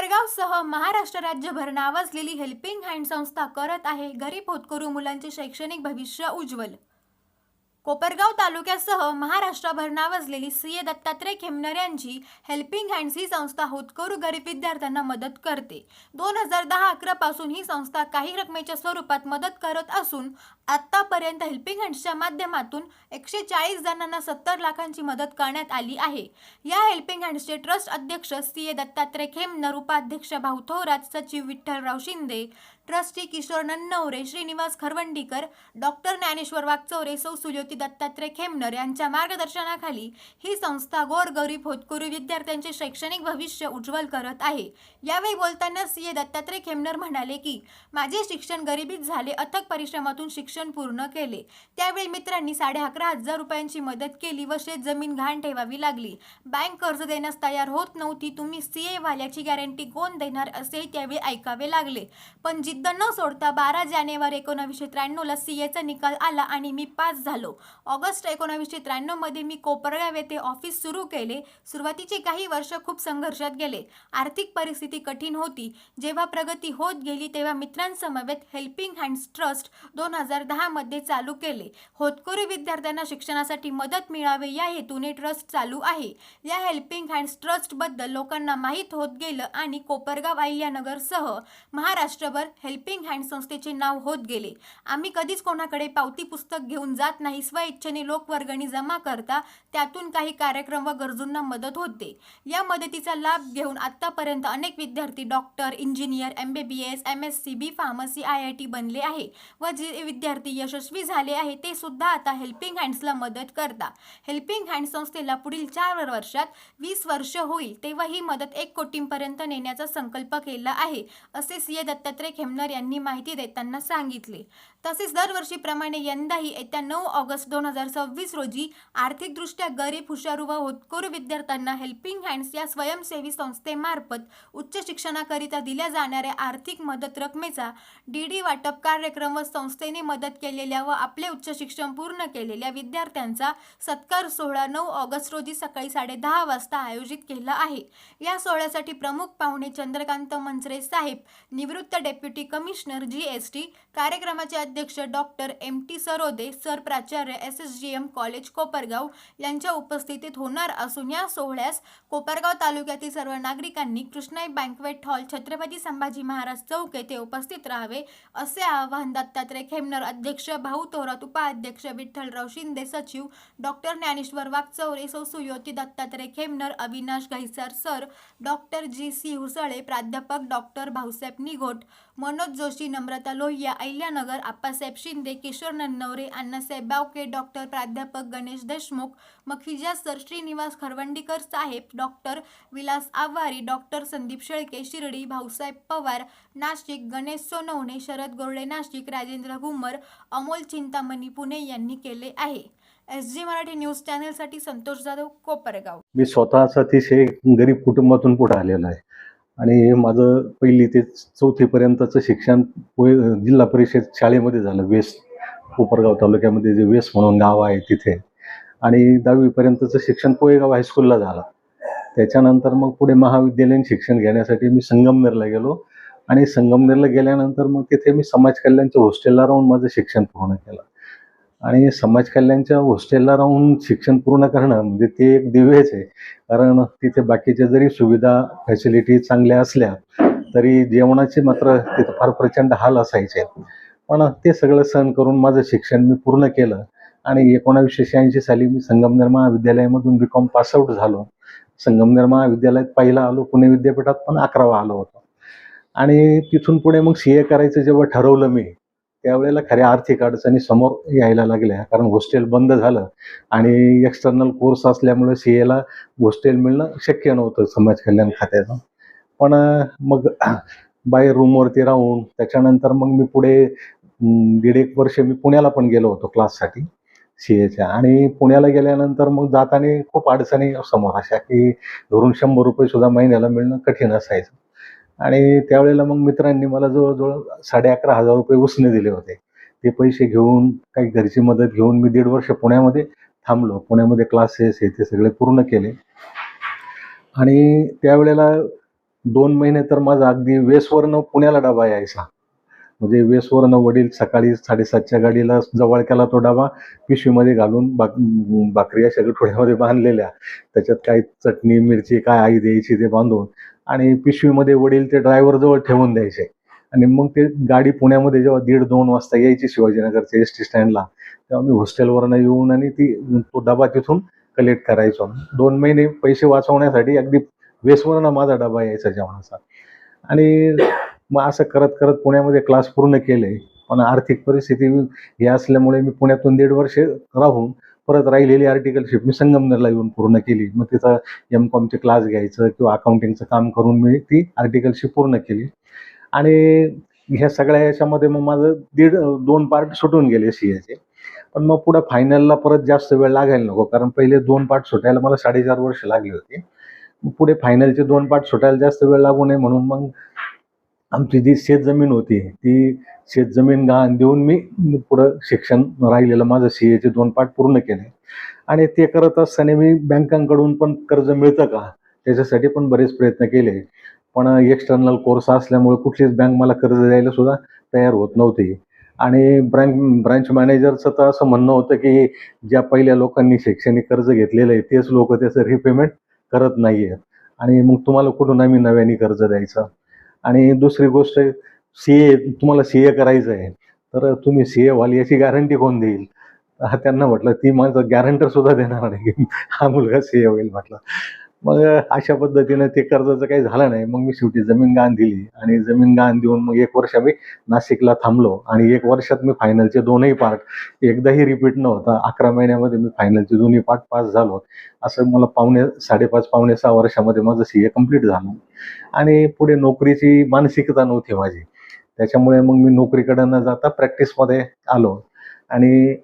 कोपरगावसह महाराष्ट्र राज्यभर नावाजलेली helping hand संस्था करत आहे गरीब होतकरू मुलांचे शैक्षणिक भविष्य उज्ज्वल। कोपरगाव तालुक्यासह महाराष्ट्रभर नावाजलेली सीए दत्तात्रय खेमनर यांची हेल्पिंग हँड्स ही संस्था होतकरू गरीब विद्यार्थ्यांना मदत करते। 2010-11 पासून ही संस्था काही रकमेच्या स्वरूपात मदत करत असून आतापर्यंत हेल्पिंग हँड्सच्या माध्यमातून 140 जणांना 70 लाखांची मदत करण्यात आली आहे। या हेल्पिंग हँड्सचे ट्रस्ट अध्यक्ष सीए दत्तात्रय खेमनर, उपाध्यक्ष भाऊ थोरात, सचिव विठ्ठलराव शिंदे, ट्रस्टी किशोर नन्नवरे, श्रीनिवास खरवंडीकर, डॉक्टर ज्ञानेश्वर वागचौरे, सौ सुज्योती दत्तात्रय खेमनर यांच्या मार्गदर्शनाखाली ही संस्था गोरगरीब होतकरू विद्यार्थ्यांचे शैक्षणिक भविष्य उज्ज्वल करत आहे। यावेळी बोलताना सीए दत्तात्रय खेमनर म्हणाले की माझे शिक्षण गरिबीत झाले, अथक परिश्रमातून शिक्षण पूर्ण केले। त्यावेळी मित्रांनी 11,500 रुपयांची मदत केली व शेत जमीन गहाण ठेवावी लागली। बँक कर्ज देण्यास तयार होत नव्हती। तुम्ही सीए वाल्याची गॅरंटी कोण देणार असेही त्यावेळी ऐकावे लागले, पण जिद्द न सोडता 12 जानेवारी 1993 सीएचा निकाल आला आणि मी पास झालो। ऑगस्ट 1993 मध्ये मी कोपरगाव येथे ऑफिस सुरू केले। सुरुवातीचे काही वर्ष खूप संघर्षात गेले, आर्थिक परिस्थिती कठीण होती। जेव्हा प्रगती होत गेली तेव्हा मित्रांसमवेत हेल्पिंग हँड्स ट्रस्ट 2010 मध्ये चालू केले। होतकरू विद्यार्थ्यांना शिक्षणासाठी मदत मिळावे या हेतूने ट्रस्ट चालू आहे। या हेल्पिंग हँड्स ट्रस्ट बद्दल लोकांना माहीत होत गेलं आणि कोपरगाव, अहिल्यानगर सह महाराष्ट्रभर हेल्पिंग हँड संस्थेचे नाव होत गेले। आम्ही कधीच कोणाकडे पावती पुस्तक घेऊन जात नाही, स्वइच्छेने लोकवर्गणी जमा करता त्यातून काही कार्यक्रम व गरजूंना मदत होते। या मदतीचा लाभ घेऊन आतापर्यंत अनेक विद्यार्थी doctor, engineer, MBBS, MSc, B pharmacy, IIT बनले आहे व जे विद्यार्थी यशस्वी झाले आहे ते सुद्धा आता हेल्पिंग हँड्सला मदत करता। हेल्पिंग हँड संस्थेला पुढील 4 वर्षात 20 वर्ष होईल तेव्हा ही मदत 1 कोटींपर्यंत नेण्याचा संकल्प केला आहे, असे सीए दत्तात्रय खेमनर यांनी माहिती देताना सांगितले। तसेच दरवर्षीप्रमाणे यंदाही येत्या 9 ऑगस्ट 2026 रोजी आर्थिकदृष्ट्या गरीब, हुशारू व होतकरू विद्यार्थ्यांना हेल्पिंग हँड्स या स्वयंसेवी संस्थेमार्फत उच्च शिक्षणाकरिता दिल्या जाणाऱ्या आर्थिक मदत रकमेचा DD वाटप कार्यक्रम व संस्थेने मदत केलेल्या व आपले उच्च शिक्षण पूर्ण केलेल्या विद्यार्थ्यांचा सत्कार सोहळा 9 ऑगस्ट रोजी सकाळी 10:30 वाजता आयोजित केला आहे। या सोहळ्यासाठी प्रमुख पाहुणे चंद्रकांत मंचरे साहेब, निवृत्त डेप्युटी कमिशनर GST, कार्यक्रमाचे अध्यक्ष डॉक्टर MT सरोदे सर, प्राचार्य SSGM कॉलेज कोपरगाव यांच्या उपस्थितीत होणार असून या सोहळ्यास कोपरगाव तालुक्यातील सर्व नागरिकांनी कृष्णाई बँक्वेट हॉल, छत्रपती संभाजी महाराज चौक येथे उपस्थित राहावे, असे आवाहन दत्तात्रय खेमनर, अध्यक्ष भाऊ थोरात, उपाध्यक्ष विठ्ठलराव शिंदे, सचिव डॉक्टर ज्ञानेश्वर वागचौरे, सौ Sujyoti Dattatray Khemnar, Avinash Ghaisar sir, doctor GC Husle, प्राध्यापक डॉक्टर भाऊसाहेब निघोट, मनोज जोशी, नम्रता लोहिया, अहिल्यानगर, आप्पासाहेब शिंदे, किशोर नन्नवरे, अण्णासाहेब बावके, डॉक्टर प्राध्यापक Ganesh Deshmukh, Makhija sir, Shrinivas Kharwandikar saheb, doctor Vilas Awhari, doctor Sandeep Shelke Shirdi, Bhausaheb Pawar Nashik, Ganesh Sonawane, Sharad Gorde Nashik, Rajendra Ghumar, Amol Chintamani Pune यांनी केले आहे। SG मराठी न्यूज चॅनलसाठी संतोष जाधव, कोपरगाव। मी स्वतःच अतिशय गरीब कुटुंबातून पुढे आलेलो आहे आणि माझं 1ली ते 4थी पर्यंतचं शिक्षण जिल्हा परिषद शाळेमध्ये झालं, वेस, कोपरगाव तालुक्यामध्ये जे वेस म्हणून गाव आहे तिथे, आणि 10वी पर्यंतचं शिक्षण पोहेगाव हायस्कूलला झालं। त्याच्यानंतर मग पुढे महाविद्यालयीन शिक्षण घेण्यासाठी मी संगमनेरला गेलो आणि संगमनेरला गेल्यानंतर मग तिथे मी समाज कल्याणच्या हॉस्टेलला राहून माझं शिक्षण पूर्ण केलं। आणि समाज कल्याणच्या हॉस्टेलला राहून शिक्षण पूर्ण करणं म्हणजे ते एक दिव्यच आहे, कारण तिथे बाकीच्या जरी सुविधा फॅसिलिटी चांगल्या असल्या तरी जेवणाचे मात्र तिथं फार प्रचंड हाल असायचे, पण ते सगळं सहन करून माझं शिक्षण मी पूर्ण केलं आणि 1986 साली मी संगमनेर महाविद्यालयामधून BCom पासआउट झालो। संगमनेर महाविद्यालयात पहिला आलो, पुणे विद्यापीठात पण 11वा आलो होतो आणि तिथून पुढे मग CA करायचं जेव्हा ठरवलं मी, त्यावेळेला खऱ्या आर्थिक अडचणी समोर यायला लागल्या, कारण हॉस्टेल बंद झालं आणि एक्सटर्नल कोर्स असल्यामुळे CAला हॉस्टेल मिळणं शक्य नव्हतं समाज कल्याण खात्याचं। पण मग बाहेर रूमवरती राहून त्याच्यानंतर मग मी पुढे 1.5 वर्ष मी पुण्याला पण गेलो होतो क्लाससाठी CAच्या, आणि पुण्याला गेल्यानंतर मग जाताना खूप अडचणी समोर अशा की घरून 100 रुपये सुद्धा महिन्याला मिळणं कठीण असायचं, आणि त्यावेळेला मग मित्रांनी मला जवळजवळ 11,500 रुपये उसने दिले होते। ते पैसे घेऊन काही घरची मदत घेऊन मी 1.5 वर्ष पुण्यामध्ये थांबलो। पुण्यामध्ये क्लासेस हे ते सगळे पूर्ण केले आणि त्यावेळेला 2 महिने तर माझा अगदी वेसवरनं पुण्याला डबा यायचा. म्हणजे वेसवरनं वडील सकाळी 7:30च्या गाडीला जवळक्याला तो डबा पिशवीमध्ये घालून भाकरी अशा गठोड्यामध्ये बांधलेल्या, त्याच्यात काही चटणी, मिरची काय आई द्यायची ते बांधून आणि पिशवीमध्ये वडील ते ड्रायव्हरजवळ ठेवून द्यायचे आणि मग ते गाडी पुण्यामध्ये जेव्हा 1:30-2 वाजता यायची शिवाजीनगरच्या एस टी स्टँडला, तेव्हा मी हॉस्टेलवरनं येऊन आणि तो डबा तिथून कलेक्ट करायचो. 2 महिने पैसे वाचवण्यासाठी अगदी वेसवरनं माझा डबा यायचा जेवणाचा. आणि मग असं करत करत पुण्यामध्ये क्लास पूर्ण केले. पण आर्थिक परिस्थिती हे असल्यामुळे मी पुण्यातून 1.5 वर्ष राहून परत राहिलेली आर्टिकलशिप मी संगमनेरला येऊन पूर्ण केली. मग तिथं एम.कॉमचे क्लास घ्यायचं किंवा अकाउंटिंगचं काम करून मी ती आर्टिकलशिप पूर्ण केली. आणि ह्या सगळ्या याच्यामध्ये मग माझं 2 पार्ट सुटून गेले CAचे. पण मग पुढं फायनलला परत जास्त वेळ लागायला नको, कारण पहिले 2 पार्ट सुटायला मला 4.5 वर्ष लागली होती. मग पुढे फायनलचे 2 पार्ट सुटायला जास्त वेळ लागू नये म्हणून मग आमची जी शेतजमीन होती, ती शेतजमीन गहाण देऊन मी पुढं शिक्षण राहिलेलं माझं CAचे 2 पाठ पूर्ण केले. आणि ते करत असताना मी बँकांकडून पण कर्ज मिळतं का, त्याच्यासाठी पण बरेच प्रयत्न केले. पण एक्सटर्नल कोर्स असल्यामुळे कुठलीच बँक मला कर्ज द्यायला सुद्धा तयार होत नव्हती. आणि ब्रांच मॅनेजरचं तर असं म्हणणं होतं, की ज्या पहिल्या लोकांनी शैक्षणिक कर्ज घेतलेलं आहे, तेच लोकं त्याचं रिपेमेंट करत नाही आहेत आणि मग तुम्हाला कुठून आम्ही नव्याने कर्ज द्यायचं. आणि दुसरी गोष्ट, तुम्हाला CA करायचं आहे, तर तुम्ही CA व्हाल याची गॅरंटी कोण देईल? त्यांना म्हटलं ती माझं गॅरंटर सुद्धा देणार नाही, की हा मुलगा CA होईल म्हटलं. मग अशा पद्धतीनं ते कर्जाचं काही झालं नाही. मग मी शेवटी जमीन गहाण दिली आणि जमीन गहाण देऊन मग 1 वर्ष मी नाशिकला थांबलो आणि 1 वर्षात मी फायनलचे 2ही पार्ट एकदाही रिपीट न होता 11 महिन्यामध्ये मी फायनलचे 2ही पार्ट पास झालो. असं मला 5.5 पावणे 6 वर्षामध्ये माझं CA कंप्लीट झालं. आणि पुढे नोकरीची मानसिकता नव्हती माझी. त्याच्यामुळे मग मी नोकरीकडे न जाता प्रॅक्टिसमध्ये आलो आणि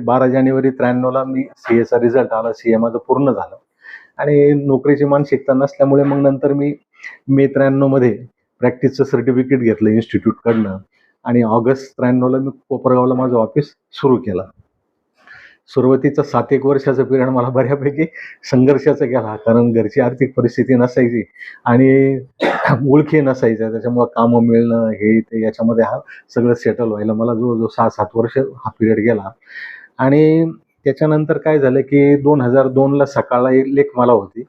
12 जानेवारी 93ला मी CAचा रिझल्ट आला. CA माझं पूर्ण झालं आणि नोकरीची मानसिकता नसल्यामुळे मग नंतर मी मे 93मध्ये प्रॅक्टिसचं सर्टिफिकेट घेतलं इन्स्टिट्यूटकडनं आणि ऑगस्ट 93ला मी कोपरगावला माझं ऑफिस सुरू केलं. सुरुवातीचा 7-1 वर्षाचा पिरियड मला बऱ्यापैकी संघर्षाचा गेला, कारण घरची आर्थिक परिस्थिती नसायची आणि ओळखी नसायच्या. त्याच्यामुळं कामं मिळणं हे ते याच्यामध्ये सगळं सेटल व्हायला मला जवळजवळ 6-7 वर्ष हा पिरियड गेला. आणि त्याच्यानंतर काय झालं, की 2002ला सकाळला एक लेखमाला होती,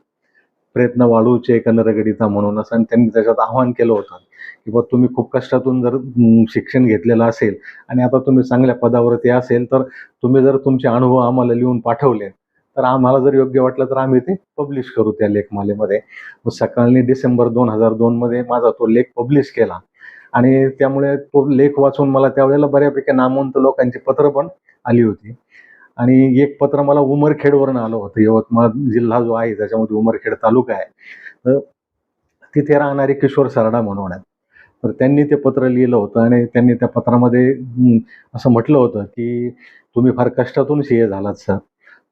प्रयत्न वाढूचे कनरगडिता म्हणून असं, आणि त्यांनी त्याच्यात आवाहन केलं होतं, की बा तुम्ही खूप कष्टातून जर शिक्षण घेतलेलं असेल आणि आता तुम्ही चांगल्या पदावरती असेल, तर तुम्ही जर तुमचे अनुभव आम्हाला लिहून पाठवले, तर आम्हाला जर योग्य वाटलं तर आम्ही ते पब्लिश करू त्या लेखमालेमध्ये. मग सकाळनी डिसेंबर 2002मध्ये माझा तो लेख पब्लिश केला आणि त्यामुळे तो लेख वाचून मला त्यावेळेला बऱ्यापैकी नामवंत लोकांची पत्रं पण आली होती. आणि एक पत्र मला उमरखेडवरून आलं होतं. यवतमाळ जिल्हा जो आहे त्याच्यामध्ये उमरखेड तालुका आहे. तर तिथे राहणारे किशोर सरडा म्हणून आहेत. तर त्यांनी ते पत्र लिहिलं होतं आणि त्यांनी त्या पत्रामध्ये असं म्हटलं होतं, की तुम्ही फार कष्टातून CA झालात सर.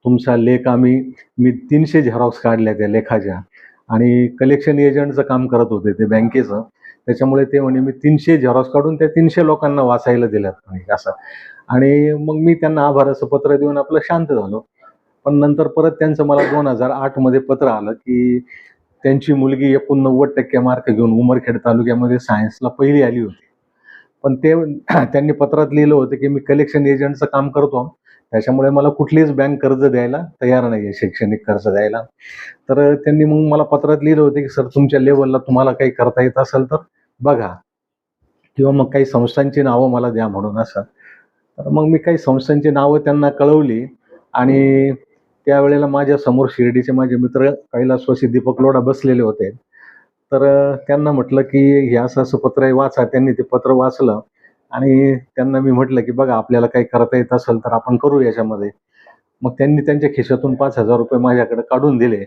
तुमचा लेख मी 300 झेरॉक्स काढल्या त्या लेखाच्या आणि कलेक्शन एजंटचं काम करत होते ते बँकेचं. त्याच्यामुळे ते म्हणे मी 300 झेरॉक्स काढून त्या 300 लोकांना वाचायला दिल्यात म्हणे असं. आणि मग मी त्यांना आभाराचं पत्र देऊन आपलं शांत झालो. पण नंतर परत त्यांचं मला 2008मध्ये पत्र आलं, की त्यांची मुलगी 89% मार्क घेऊन उमरखेड तालुक्यामध्ये सायन्सला पहिली आली होती. पण ते त्यांनी पत्रात लिहिलं होतं, की मी कलेक्शन एजंटचं काम करतो. त्याच्यामुळे मला कुठलीच बँक कर्ज द्यायला तयार नाहीये, शैक्षणिक कर्ज द्यायला. तर त्यांनी मग मला पत्रात लिहिलं होतं, की सर तुमच्या लेव्हलला तुम्हाला काही करता येत असेल तर बघा, किंवा मग काही संस्थांची नावं मला द्या म्हणून असं. तर मग मी काही संस्थांची नावं त्यांना कळवली आणि त्यावेळेला माझ्यासमोर शिर्डीचे माझे मित्र कैलासवासी दीपक लोढा बसलेले होते. तर त्यांना म्हटलं, की हे असं-असं पत्र आहे, वाचा. त्यांनी ते पत्र वाचलं आणि त्यांना मी म्हटलं, की बघा आपल्याला काही करता येत असेल तर आपण करू याच्यामध्ये. मग त्यांनी त्यांच्या खिशातून ₹5,000 माझ्याकडे काढून दिले.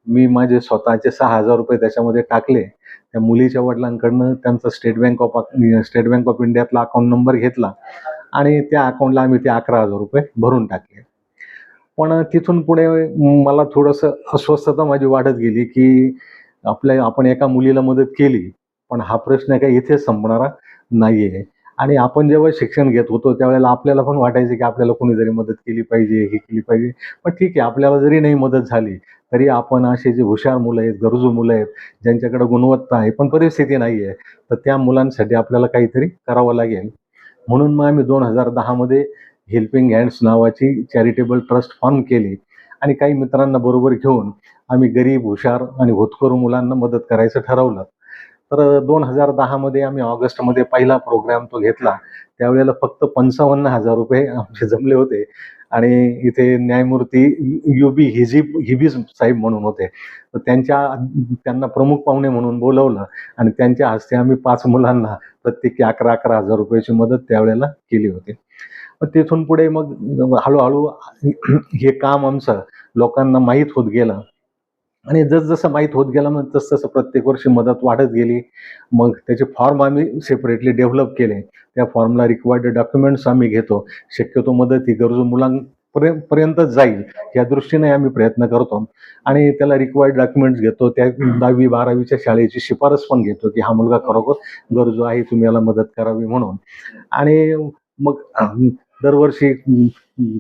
मी माझे स्वतःचे ₹6,000 त्याच्यामध्ये टाकले. त्या मुलीच्या वडिलांकडनं त्यांचा स्टेट बँक ऑफ इंडियातला अकाउंट नंबर घेतला आणि त्या अकाउंटला आम्ही ते ₹11,000 भरून टाकले. पण तिथून पुढे मला थोडंसं अस्वस्थता माझी वाढत गेली, की आपण एका मुलीला मदत केली, पण हा प्रश्न काही इथेच संपणारा नाहीये. आणि आपण जेव्हा शिक्षण घेत होतो त्यावेळेला आपल्याला पण वाटायचं की आपल्याला कोणीतरी मदत केली पाहिजे, हे केली पाहिजे. पण ठीक आहे, आपल्याला जरी नाही मदत झाली तरी आपण असे जे हुशार मुलं आहेत, गरजू मुलं आहेत, ज्यांच्याकडे गुणवत्ता आहे पण परिस्थिती नाही आहे, तर त्या मुलांसाठी आपल्याला काहीतरी करावं लागेल. म्हणून मग आम्ही 2010 मध्ये हेल्पिंग हँड्स नावाची चॅरिटेबल ट्रस्ट फॉर्म केली आणि काही मित्रांना बरोबर घेऊन आम्ही गरीब, हुशार आणि होतकरू मुलांना मदत करायचं ठरवलं. तर 2010 मध्ये आम्ही ऑगस्टमध्ये पहिला प्रोग्राम तो घेतला. त्यावेळेला फक्त ₹55,000 आमचे जमले होते आणि इथे न्यायमूर्ती युबी हिबी साहेब म्हणून होते. तर त्यांना प्रमुख पाहुणे म्हणून बोलावलं आणि त्यांच्या हस्ते आम्ही 5 मुलांना प्रत्येकी ₹11,000 ची मदत त्यावेळेला केली होती. मग तिथून पुढे मग हळू हे काम आमचं लोकांना माहीत होत गेलं आणि जसं माहीत होत गेलं मग तसं प्रत्येक वर्षी मदत वाढत गेली. मग त्याचे फॉर्म आम्ही सेपरेटली डेव्हलप केले. त्या फॉर्मला रिक्वायर्ड डॉक्युमेंट्स आम्ही घेतो. शक्यतो मदत ही गरजू मुलांपर्यंतच जाईल या दृष्टीने आम्ही प्रयत्न करतो आणि त्याला रिक्वायर्ड डॉक्युमेंट्स घेतो. त्या 10वी-12वीच्या शाळेची शिफारस पण घेतो की हा मुलगा खरोखर गरजू आहे, तुम्ही याला मदत करावी म्हणून. आणि मग दरवर्षी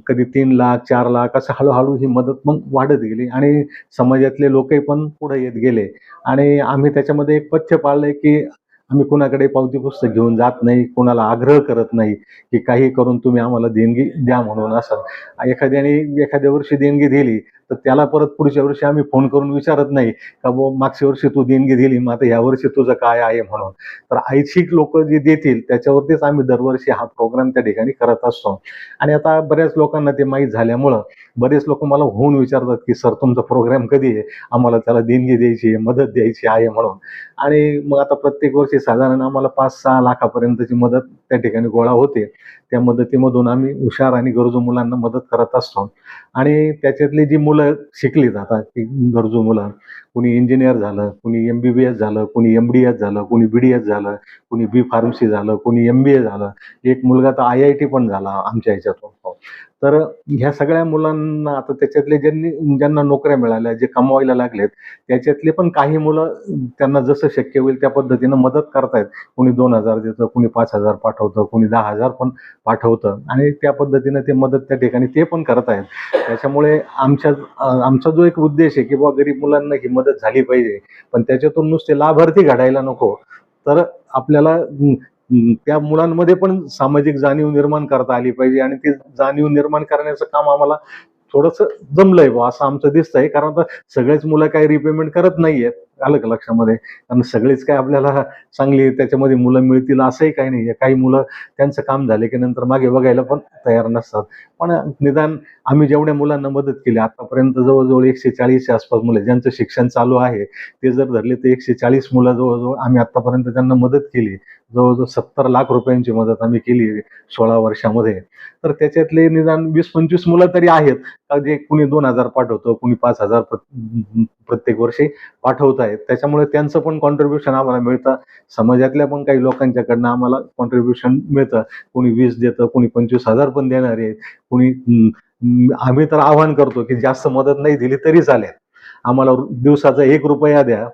कधी 3 लाख, 4 लाख असं हळू ही मदत मग वाढत गेली आणि समाजातले लोकही पण पुढे येत गेले आणि आम्ही त्याच्यामध्ये एक पथ्य पाळलंय की आम्ही कुणाकडे पावती पुस्तक घेऊन जात नाही, कुणाला आग्रह करत नाही की काही करून तुम्ही आम्हाला देणगी द्या म्हणून. असं एखाद्याने एखाद्या वर्षी देणगी दिली तर त्याला परत पुढच्या वर्षी आम्ही फोन करून विचारत नाही का बुवा मागच्या वर्षी तू देणगी दिली, मग आता यावर्षी तुझं काय आहे म्हणून. तर ऐच्छिक लोक जे देतील त्याच्यावरतीच आम्ही दरवर्षी हा प्रोग्राम त्या ठिकाणी करत असतो. आणि आता बऱ्याच लोकांना ते माहीत झाल्यामुळं बरेच लोक मला होऊन विचारतात की सर तुमचा प्रोग्राम कधी आहे, आम्हाला त्याला देणगी द्यायची आहे, मदत द्यायची आहे म्हणून. आणि मग आता प्रत्येक वर्षी साधारण आम्हाला 5-6 लाखापर्यंतची मदत त्या ठिकाणी गोळा होते. त्या मदतीमधून आम्ही हुशार आणि गरजू मुलांना मदत करत असतो. आणि त्याच्यातली जी मुलं शिकली जातात ती गरजू मुलं, कुणी इंजिनियर झालं, कुणी MBBS झालं, कुणी MDS झालं, कुणी BDS झालं, कुणी B-फार्मसी झालं, कुणी MBA झालं. एक मुलगा तर IIT पण झाला आमच्या ह्याच्यातून. हो. तर ह्या सगळ्या मुलांना आता त्याच्यातले ज्यांना नोकऱ्या मिळाल्या, जे कमवायला लागलेत, त्याच्यातले पण काही मुलं त्यांना जसं शक्य होईल त्या पद्धतीनं मदत करतायत. कुणी 2,000 देतं, कुणी 5,000 पाठवतं, कुणी 10,000 पण पाठवतं आणि त्या पद्धतीनं ते मदत त्या ठिकाणी ते पण करतायत. त्याच्यामुळे आमचा जो एक उद्देश आहे की बुवा गरीब मुलांना ही मदत झाली पाहिजे, पण त्याच्यातून नुसते लाभार्थी घडायला नको. तर आपल्याला त्या मुलांमध्ये पण सामाजिक जाणीव निर्माण करता आली पाहिजे आणि ती जाणीव निर्माण करण्याचं काम आम्हाला थोडंसं जमलंय बुवा असं आमचं दिसतंय. कारण आता सगळेच मुलं काही रिपेमेंट करत नाहीयेत. आलं का लक्षामध्ये? कारण सगळेच काय आपल्याला चांगली त्याच्यामध्ये मुलं मिळतील असंही काही नाहीये. काही मुलं त्यांचं काम झाले की नंतर मागे बघायला पण तयार नसतात. पण निदान आम्ही जेवढ्या मुलांना मदत केली आतापर्यंत जवळ-जवळ 140 च्या आसपास मुलं ज्यांचं शिक्षण चालू आहे, ते जर धरले तर 140 मुलं जवळ-जवळ आम्ही आतापर्यंत त्यांना मदत केली. जवळ-जवळ 70 लाख रुपयांची मदत आम्ही केली 16 वर्षामध्ये. तर त्याच्यातले निदान 20-25 मुलं तरी आहेत का जे कुणी 2,000 पाठवतं, कुणी 5,000 प्रत्येक वर्षी पाठवत आहेत. त्याच्यामुळे त्यांचं पण कॉन्ट्रिब्युशन आम्हाला मिळतं. समाजातल्या पण काही लोकांच्याकडनं आम्हाला कॉन्ट्रिब्युशन मिळतं. कुणी 20 देतं, कुणी 25,000 पण देणारे आहेत. कुणी आम्ही तर आवाहन करतो की जास्त मदत नाही दिली तरी चालेल. आम्हाला दिवसाचा ₹1 द्या.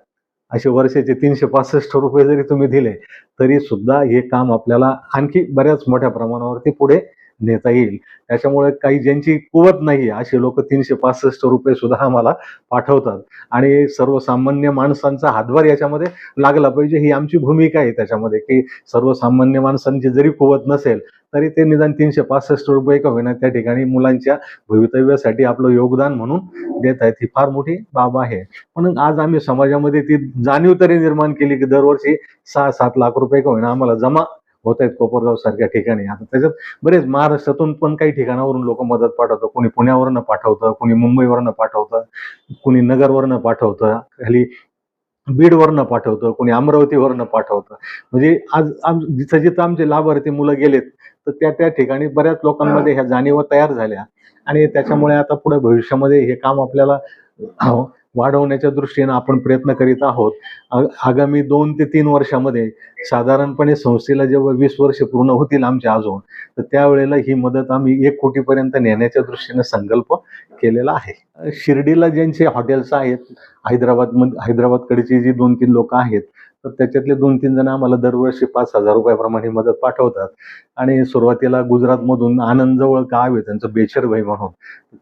असे वर्षाचे ₹365 जरी तुम्ही दिले, तरी सुद्धा हे काम आपल्याला आणखी बऱ्याच मोठ्या प्रमाणावरती पुढे नेता येईल. त्याच्यामुळे काही ज्यांची कुवत नाहीये असे लोक ₹365 सुद्धा आम्हाला पाठवतात आणि सर्वसामान्य माणसांचा हातभार याच्यामध्ये लागला पाहिजे ही आमची भूमिका आहे त्याच्यामध्ये, की सर्वसामान्य माणसांची जरी कुवत नसेल तरी ते निदान ₹365 का होईना त्या ठिकाणी मुलांच्या भवितव्यासाठी आपलं योगदान म्हणून देत आहेत. ही फार मोठी बाब आहे. म्हणून आज आम्ही समाजामध्ये ती जाणीव तरी निर्माण केली की दरवर्षी 6-7 लाख रुपये का होईना आम्हाला जमा होत आहेत कोपरगाव सारख्या ठिकाणी. आता त्याच्यात बरेच महाराष्ट्रातून पण काही ठिकाणावरून लोक मदत पाठवतात. कोणी पुण्यावरनं पाठवतं, कोणी मुंबईवरनं पाठवतं, कोणी नगरवरनं पाठवतं, खाली बीडवरनं पाठवतं, कोणी अमरावतीवरनं पाठवतं. म्हणजे आज जिथं जिथं आमचे लाभार्थी मुलं गेलेत तर त्या ठिकाणी बऱ्याच लोकांमध्ये ह्या जाणीवा तयार झाल्या आणि त्याच्यामुळे आता पुढे भविष्यामध्ये हे काम आपल्याला वाढवण्याच्या दृष्टीनं आपण प्रयत्न करीत आहोत. आगामी 2 ते 3 वर्षामध्ये साधारणपणे संस्थेला जेव्हा 20 वर्ष पूर्ण होतील आमच्या अजून, तर त्यावेळेला ही मदत आम्ही 1 कोटीपर्यंत नेण्याच्या दृष्टीने संकल्प केलेला आहे. शिर्डीला ज्यांचे हॉटेल्स आहेत हैदराबादकडची जी 2-3 लोक आहेत, तर त्याच्यातले 2-3 जण आम्हाला दरवर्षी 5,000 रुपयाप्रमाणे मदत पाठवतात. आणि सुरुवातीला गुजरातमधून आनंद जवळ गाव आहे त्यांचं बेचरभाई म्हणून.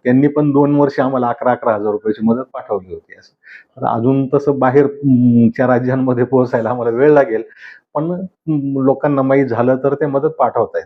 त्यांनी पण 2 वर्ष आम्हाला 11,000 रुपयाची मदत पाठवली होती असं. तर अजून तसं बाहेर च्या राज्यांमध्ये पोहोचायला आम्हाला वेळ लागेल. पण लोकांना माहीत झालं तर ते मदत पाठवतायत.